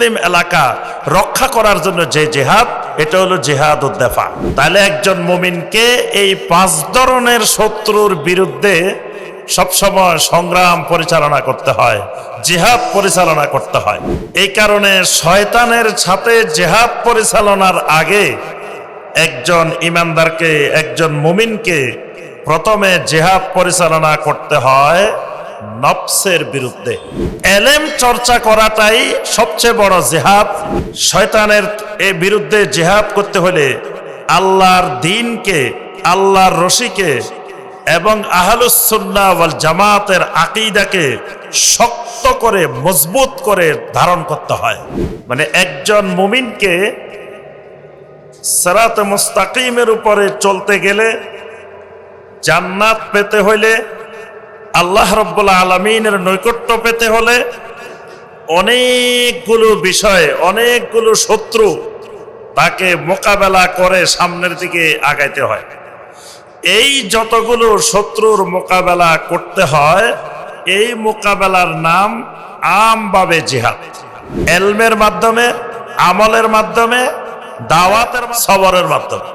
মুসলিম এলাকা রক্ষা করার জন্য যে জিহাদ, এটা হলো জিহাদুদ দিফা। তাহলে একজন মুমিনকে এই 5 ধরনের শত্রুর বিরুদ্ধে সবসময় সংগ্রাম পরিচালনা করতে হয়, জিহাদ পরিচালনা করতে হয়। এই কারণে শয়তানের সাথে জিহাদ পরিচালনার আগে একজন ইমানদারকে, একজন মুমিনকে প্রথমে জিহাদ পরিচালনা করতে হয় নফসের বিরুদ্ধে। এলেম চর্চা করাটাই সবচেয়ে বড় জিহাদ। শয়তানের এর বিরুদ্ধে জিহাদ করতে হলে আল্লাহর দ্বীনকে, আল্লাহর রশিকে এবং আহলুস সুন্নাহ ওয়াল জামাতের আকীদাকে শক্ত করে, মজবুত করে ধারণ করতে হয়। মানে একজন মুমিনকে সিরাতে মুস্তাকিমের উপরে চলতে গেলে, জান্নাত পেতে হইলে, আল্লাহ রাব্বুল আলামিনের নৈকট্য পেতে হলে অনেকগুলো বিষয়, অনেকগুলো শত্রু তাকে মোকাবেলা করে সামনের দিকে আগাইতে হয়। এই যতগুলো শত্রুর মোকাবেলা করতে হয়, এই মোকাবেলার নাম আমভাবে জিহাদ। এলমের মাধ্যমে, আমলের মাধ্যমে, দাওয়াতের, সবরের মাধ্যমে।